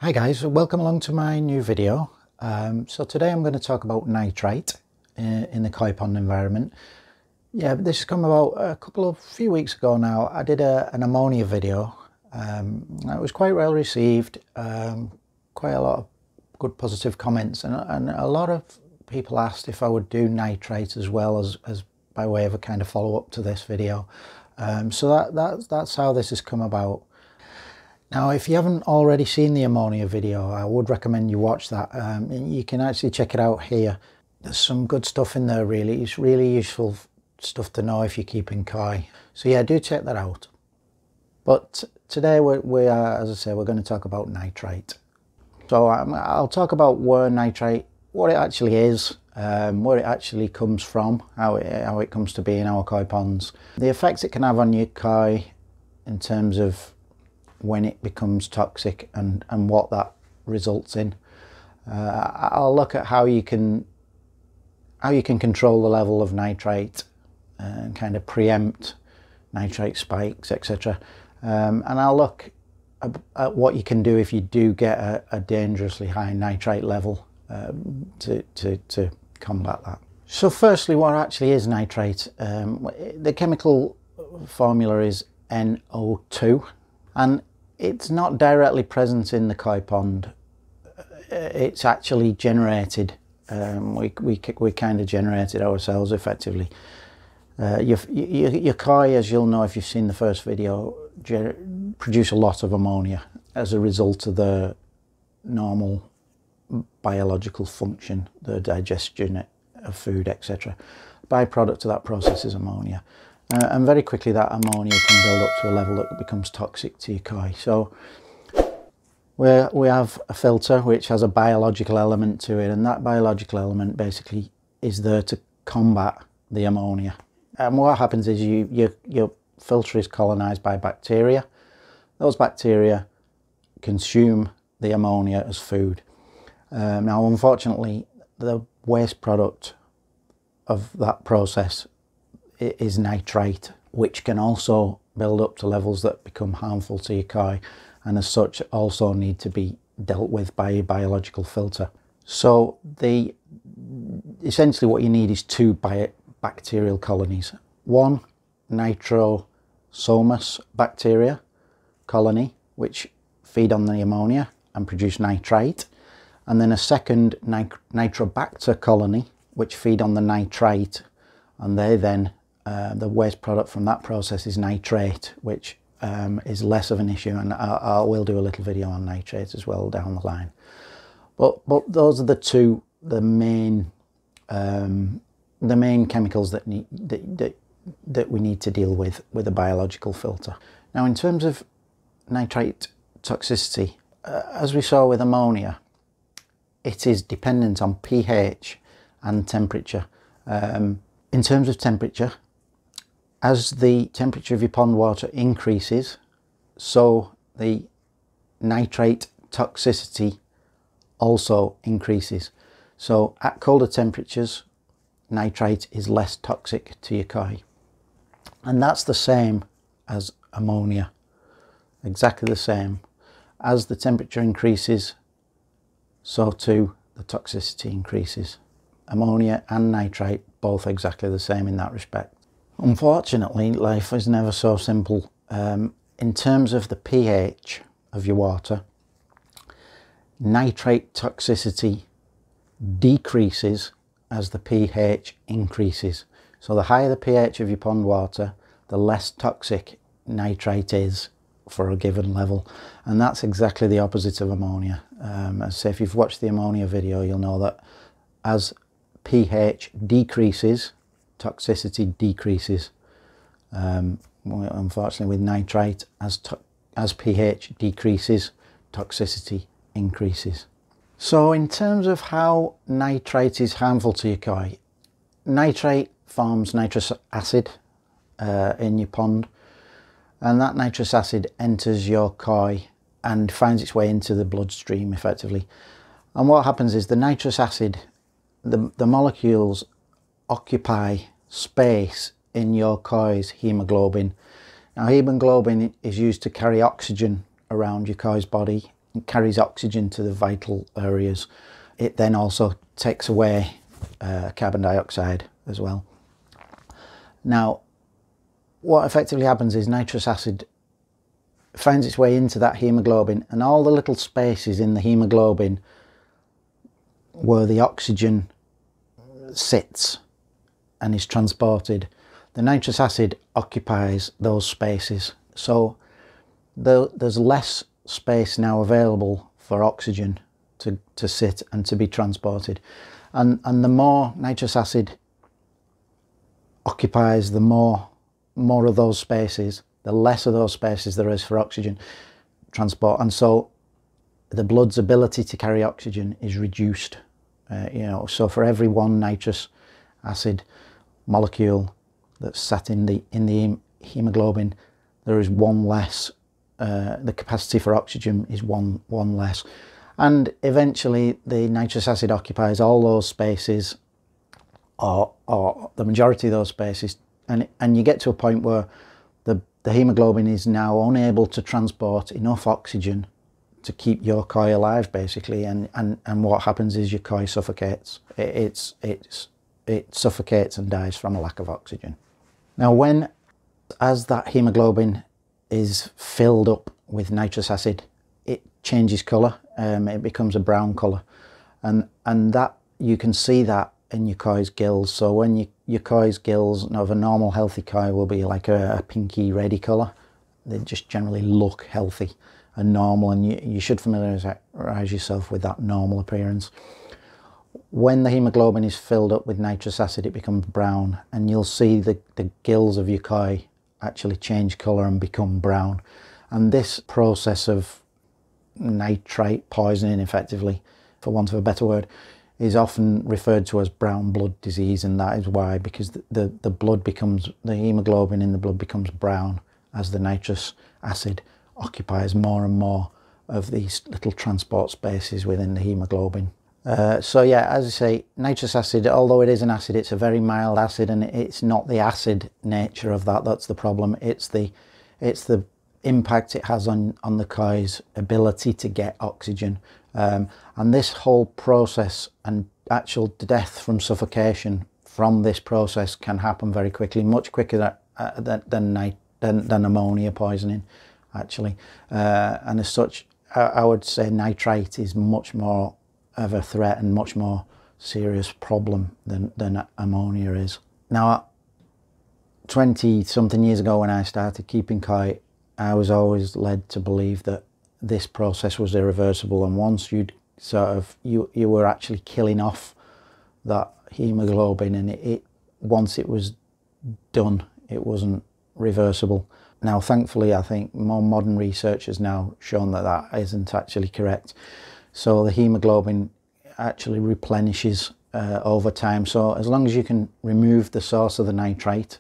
Hi guys, welcome along to my new video. So today I'm going to talk about nitrite in the koi pond environment. Yeah, this has come about a few weeks ago now. I did an ammonia video. It was quite well received, quite a lot of good positive comments, and a lot of people asked if I would do nitrite as well as by way of a kind of follow-up to this video. So that's how this has come about. Now, if you haven't already seen the ammonia video, I would recommend you watch that. You can actually check it out here. There's some good stuff in there, really. It's really useful stuff to know if you're keeping koi. So yeah, do check that out. But today we are, as I say, we're going to talk about nitrite. So I'll talk about where nitrite, what it actually is, where it actually comes from, how it comes to be in our koi ponds, the effects it can have on your koi in terms of when it becomes toxic and what that results in. I'll look at how you can control the level of nitrite and kind of preempt nitrite spikes, etc. And I'll look at what you can do if you do get a dangerously high nitrite level to combat that. So firstly, what actually is nitrite? The chemical formula is NO2, and it's not directly present in the koi pond. It's actually generated. We kind of generate it ourselves effectively. Your koi, as you'll know if you've seen the first video, produce a lot of ammonia as a result of the normal biological function, the digestion of food, etc. Byproduct of that process is ammonia. And very quickly that ammonia can build up to a level that becomes toxic to your koi. So we have a filter which has a biological element to it, and that biological element basically is there to combat the ammonia. And what happens is your filter is colonized by bacteria. Those bacteria consume the ammonia as food. Now unfortunately the waste product of that process is nitrite, which can also build up to levels that become harmful to your koi, and as such also need to be dealt with by a biological filter. So essentially what you need is two bacterial colonies. One nitrosomus bacteria colony, which feed on the ammonia and produce nitrite, and then a second nitrobacter colony which feed on the nitrite, and they then the waste product from that process is nitrate, which is less of an issue, and I will do a little video on nitrate as well down the line. But those are the main chemicals that we need to deal with a biological filter. Now, in terms of nitrite toxicity, as we saw with ammonia, it is dependent on pH and temperature. In terms of temperature, as the temperature of your pond water increases, so the nitrate toxicity also increases. So at colder temperatures, nitrite is less toxic to your koi. And that's the same as ammonia, exactly the same. As the temperature increases, so too the toxicity increases. Ammonia and nitrite, both exactly the same in that respect. Unfortunately, life is never so simple. In terms of the pH of your water, nitrate toxicity decreases as the pH increases. So the higher the pH of your pond water, the less toxic nitrite is for a given level. And that's exactly the opposite of ammonia. As I say, if you've watched the ammonia video, you'll know that as pH decreases, toxicity decreases. Unfortunately with nitrite, as pH decreases, toxicity increases. So in terms of how nitrite is harmful to your koi, nitrate forms nitrous acid in your pond, and that nitrous acid enters your koi and finds its way into the bloodstream effectively. And what happens is the nitrous acid, the molecules occupy space in your koi's hemoglobin. Now hemoglobin is used to carry oxygen around your koi's body It carries oxygen to the vital areas. It then also takes away carbon dioxide as well. Now, what effectively happens is nitrous acid finds its way into that hemoglobin, and all the little spaces in the hemoglobin where the oxygen sits and is transported, the nitrous acid occupies those spaces. So there's less space now available for oxygen to sit and to be transported. And the more nitrous acid occupies, the more of those spaces, the less of those spaces there is for oxygen transport. And so the blood's ability to carry oxygen is reduced. So for every one nitrous acid molecule that's sat in the hemoglobin, there is one less. The capacity for oxygen is one less. And eventually the nitrous acid occupies all those spaces, or the majority of those spaces, and you get to a point where the hemoglobin is now unable to transport enough oxygen to keep your koi alive, basically, and what happens is your koi suffocates. It suffocates and dies from a lack of oxygen. Now, as that hemoglobin is filled up with nitrous acid, it changes colour. It becomes a brown colour, and that you can see that in your koi's gills. So when your koi's gills of a normal healthy koi will be like a pinky reddy colour. They just generally look healthy and normal, and you should familiarise yourself with that normal appearance. When the hemoglobin is filled up with nitrous acid, it becomes brown, and you'll see the gills of your koi actually change colour and become brown. And this process of nitrite poisoning, effectively, for want of a better word, is often referred to as brown blood disease, and that is why, because the hemoglobin in the blood becomes brown as the nitrous acid occupies more and more of these little transport spaces within the hemoglobin. So yeah, as I say, nitrous acid, although it is an acid, it's a very mild acid, and it's not the acid nature of that's the problem. It's the impact it has on the koi's ability to get oxygen. And this whole process and actual death from suffocation from this process can happen very quickly, much quicker than ammonia poisoning, actually. And as such, I would say nitrite is much more of a threat and much more serious problem than ammonia is. Now, 20 something years ago when I started keeping koi, I was always led to believe that this process was irreversible, and once you were actually killing off that hemoglobin, and once it was done, it wasn't reversible. Now, thankfully, I think more modern research has now shown that isn't actually correct. So the hemoglobin actually replenishes over time. So as long as you can remove the source of the nitrite,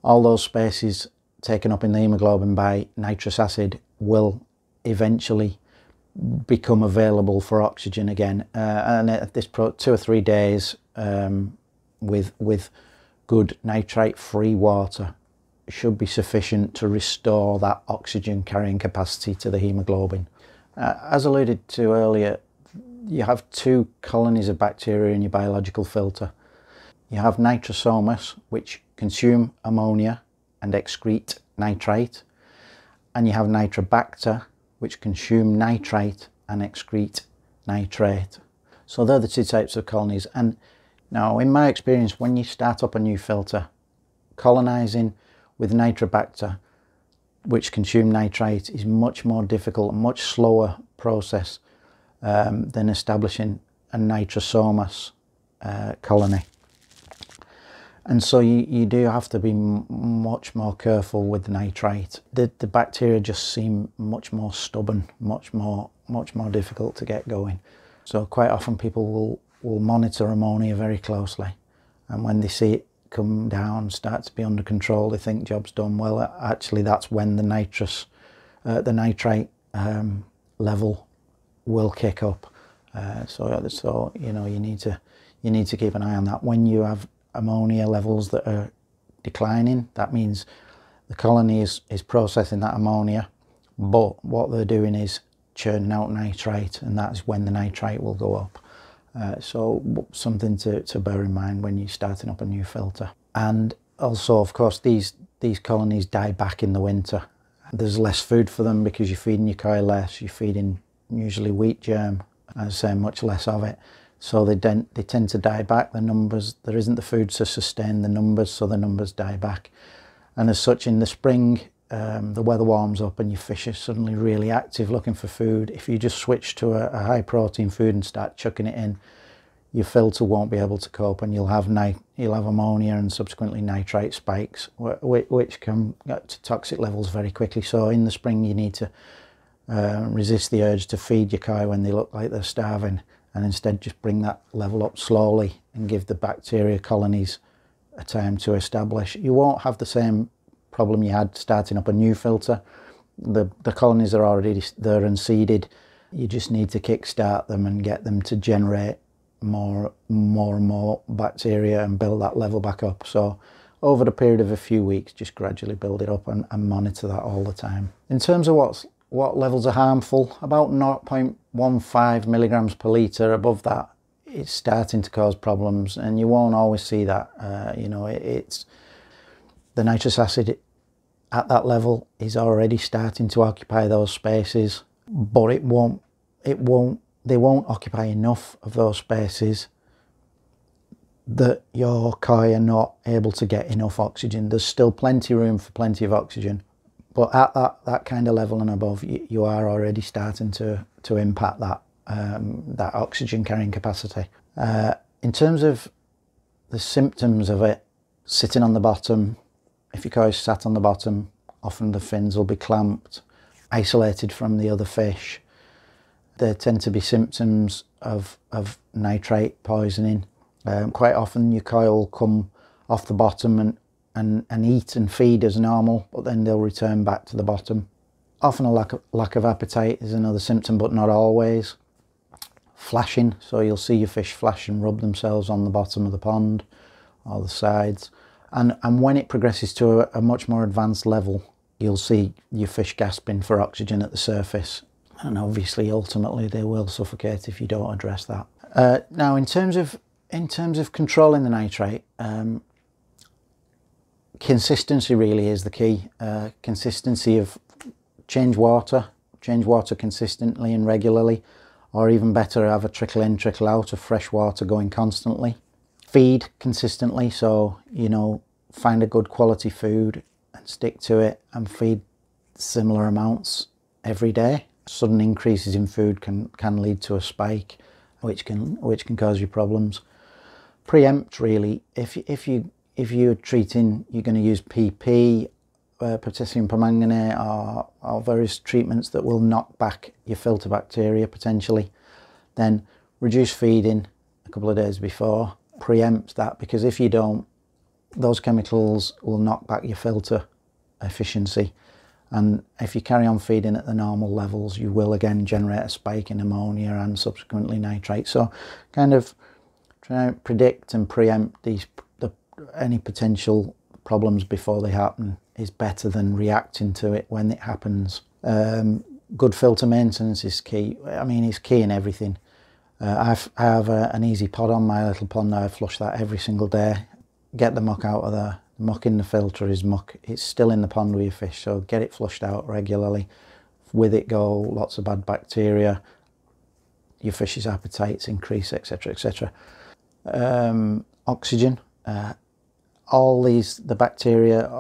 all those spaces taken up in the hemoglobin by nitrous acid will eventually become available for oxygen again. And at this 2 or 3 days with good nitrite-free water should be sufficient to restore that oxygen carrying capacity to the hemoglobin. As alluded to earlier, you have 2 colonies of bacteria in your biological filter. You have nitrosomas, which consume ammonia and excrete nitrite, and you have nitrobacter, which consume nitrite and excrete nitrate. So they're the 2 types of colonies. And now, in my experience, when you start up a new filter, colonizing with nitrobacter, which consume nitrite, is much more difficult, a much slower process than establishing a nitrosomas colony. And so you do have to be much more careful with the nitrite. The bacteria just seem much more stubborn, much more difficult to get going. So quite often people will monitor ammonia very closely, and when they see it come down, start to be under control, they think job's done. Well, actually that's when the nitrite level will kick up. So you know, you need to keep an eye on that. When you have ammonia levels that are declining, that means the colony is processing that ammonia, but what they're doing is churning out nitrite, and that's when the nitrite will go up. So something to bear in mind when you're starting up a new filter. And also, of course, these colonies die back in the winter. There's less food for them because you're feeding your koi less. You're feeding usually wheat germ, as I say, much less of it. So they tend to die back. The numbers, there isn't the food to sustain the numbers, so the numbers die back. And as such, in the spring, the weather warms up and your fish are suddenly really active looking for food. If you just switch to a high protein food and start chucking it in, your filter won't be able to cope, and you'll have ammonia and subsequently nitrite spikes, which can get to toxic levels very quickly. So in the spring you need to resist the urge to feed your koi when they look like they're starving, and instead just bring that level up slowly and give the bacteria colonies a time to establish. You won't have the same problem you had starting up a new filter. The colonies are already there and seeded. You just need to kickstart them and get them to generate more and more bacteria and build that level back up. So over the period of a few weeks, just gradually build it up and monitor that all the time. In terms of what levels are harmful, about 0.15 milligrams per litre. Above that, it's starting to cause problems, and you won't always see that. You know, it's the nitrous acid at that level is already starting to occupy those spaces, but they won't occupy enough of those spaces that your koi are not able to get enough oxygen. There's still plenty room for plenty of oxygen, but at that kind of level and above, you are already starting to impact that that oxygen carrying capacity. In terms of the symptoms of it, sitting on the bottom, if your koi is sat on the bottom, often the fins will be clamped, isolated from the other fish. There tend to be symptoms of nitrate poisoning. Quite often your koi will come off the bottom and eat and feed as normal, but then they'll return back to the bottom. Often a lack of appetite is another symptom, but not always. Flashing, so you'll see your fish flash and rub themselves on the bottom of the pond or the sides. And when it progresses to a much more advanced level, you'll see your fish gasping for oxygen at the surface. And obviously, ultimately, they will suffocate if you don't address that. Now, in terms of controlling the nitrate, consistency really is the key. Consistency of change water consistently and regularly, or even better, have a trickle in, trickle out of fresh water going constantly. Feed consistently, so, you know, find a good quality food and stick to it and feed similar amounts every day. Sudden increases in food can lead to a spike, which can cause you problems. Preempt really. If you're treating, you're going to use PP, potassium permanganate, or various treatments that will knock back your filter bacteria potentially, then reduce feeding a couple of days before. Preempt that, because if you don't, those chemicals will knock back your filter efficiency. And if you carry on feeding at the normal levels, you will again generate a spike in ammonia and subsequently nitrate. So kind of try to predict and preempt any potential problems before they happen is better than reacting to it when it happens. Good filter maintenance is key. I mean, it's key in everything. I have an easy pod on my little pond. I flush that every single day. Get the muck out of there. The muck in the filter is muck. It's still in the pond with your fish, so get it flushed out regularly. With it go lots of bad bacteria, your fish's appetites increase, etc, etc. Oxygen. All the bacteria,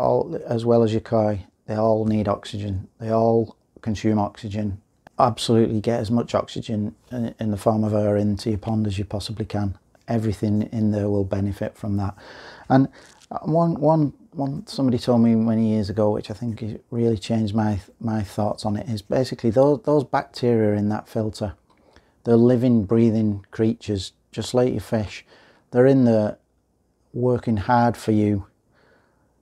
as well as your koi, they all need oxygen. They all consume oxygen. Absolutely get as much oxygen in the form of air into your pond as you possibly can. Everything in there will benefit from that. And one somebody told me many years ago, which I think really changed my thoughts on it, is basically those bacteria in that filter, they're living, breathing creatures just like your fish. They're in there working hard for you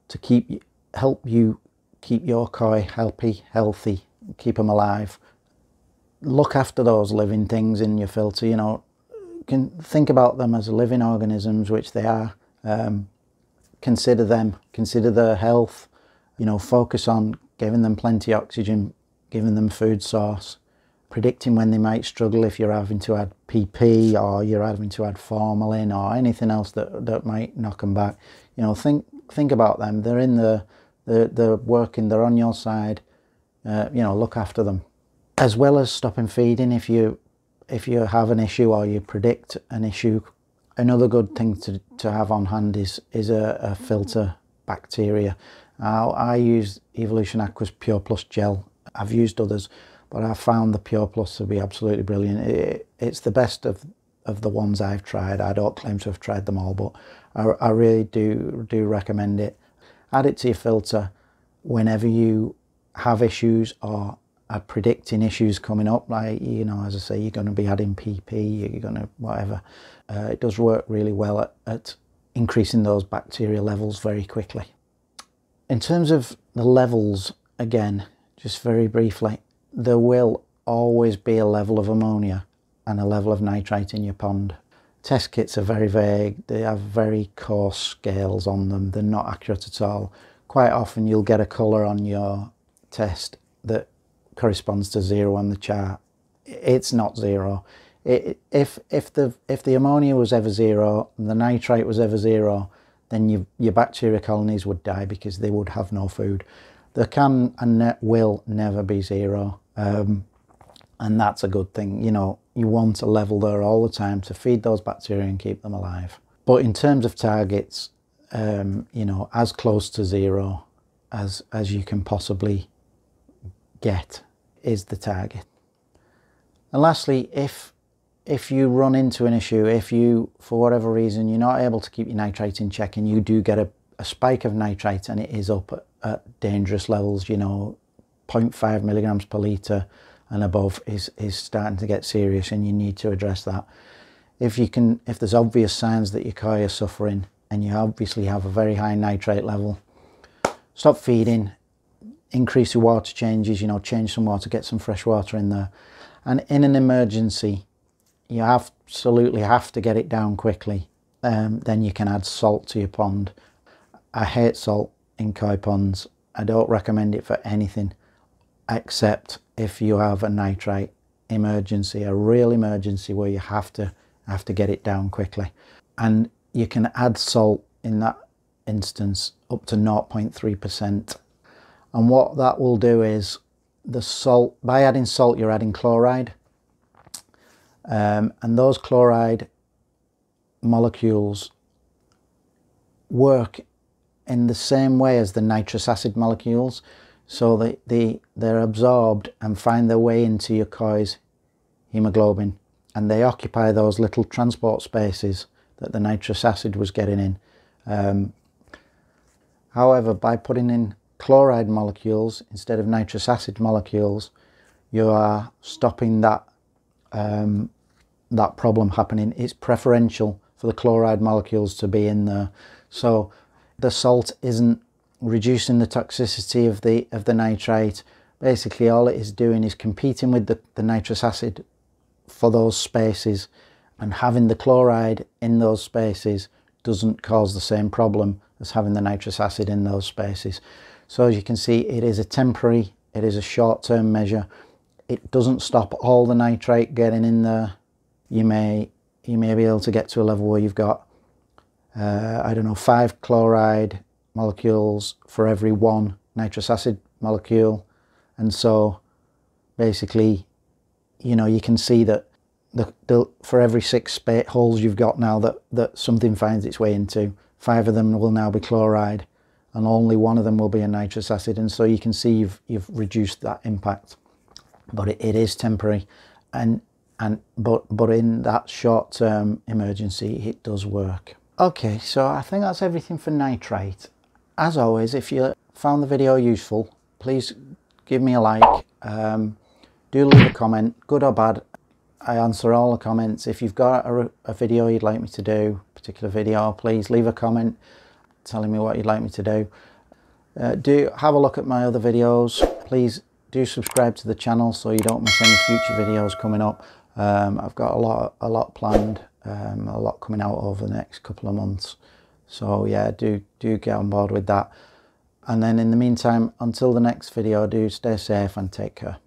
to help you keep your koi healthy, keep them alive. Look after those living things in your filter. You know, can think about them as living organisms, which they are. Consider them, consider their health. You know, focus on giving them plenty of oxygen, giving them food source, predicting when they might struggle if you're having to add PP or you're having to add formalin or anything else that might knock them back. You know, think about them. They're in they're working, they're on your side. You know, look after them. As well as stopping feeding, if you have an issue or you predict an issue, another good thing to have on hand is a filter bacteria. I use Evolution Aqua's Pure Plus gel. I've used others, but I found the Pure Plus to be absolutely brilliant. It's the best of the ones I've tried. I don't claim to have tried them all, but I really do recommend it. Add it to your filter whenever you have issues or are predicting issues coming up, like, you know, as I say, you're going to be adding PP, you're going to whatever. It does work really well at increasing those bacterial levels very quickly. In terms of the levels, again, just very briefly, there will always be a level of ammonia and a level of nitrite in your pond. Test kits are very vague. They have very coarse scales on them. They're not accurate at all. Quite often you'll get a colour on your test that corresponds to 0 on the chart. It's not 0. If the ammonia was ever 0 and the nitrite was ever 0, then your bacteria colonies would die because they would have no food. There can and will never be 0, and that's a good thing. You know, you want a level there all the time to feed those bacteria and keep them alive. But in terms of targets, you know, as close to 0 as you can possibly get is the target. And lastly, if you run into an issue, if you, for whatever reason, you're not able to keep your nitrite in check and you do get a spike of nitrite and it is up at dangerous levels, you know, 0.5 milligrams per litre and above is starting to get serious, and you need to address that. If there's obvious signs that your koi are suffering and you obviously have a very high nitrate level, stop feeding, increase your water changes, you know, change some water, get some fresh water in there. And in an emergency, you absolutely have to get it down quickly. Then you can add salt to your pond. I hate salt in koi ponds. I don't recommend it for anything except if you have a nitrite emergency, a real emergency where you have to get it down quickly. And you can add salt in that instance up to 0.3%. And what that will do is, the salt, by adding salt, you're adding chloride. And those chloride molecules work in the same way as the nitrous acid molecules. So they're absorbed and find their way into your koi's hemoglobin. And they occupy those little transport spaces that the nitrous acid was getting in. However, by putting in chloride molecules instead of nitrous acid molecules, you are stopping that problem happening. It's preferential for the chloride molecules to be in there, so the salt isn't reducing the toxicity of the nitrite. Basically all it is doing is competing with the nitrous acid for those spaces, and having the chloride in those spaces doesn't cause the same problem as having the nitrous acid in those spaces. So as you can see, it is a short-term measure. It doesn't stop all the nitrate getting in there. You may be able to get to a level where you've got, I don't know, 5 chloride molecules for every 1 nitrous acid molecule. And so basically, you know, you can see that for every 6 holes you've got now that something finds its way into, 5 of them will now be chloride, and only 1 of them will be a nitrous acid. And so you can see you've reduced that impact, but it is temporary, but in that short-term emergency it does work. Okay, so I think that's everything for nitrite. As always, if you found the video useful, please give me a like. Do leave a comment, good or bad. I answer all the comments. If you've got a video you'd like me to do, a particular video, please leave a comment telling me what you'd like me to do. Do have a look at my other videos. Please do subscribe to the channel so you don't miss any future videos coming up. I've got a lot planned, a lot coming out over the next couple of months. So yeah, do get on board with that. And then in the meantime, until the next video, do stay safe and take care.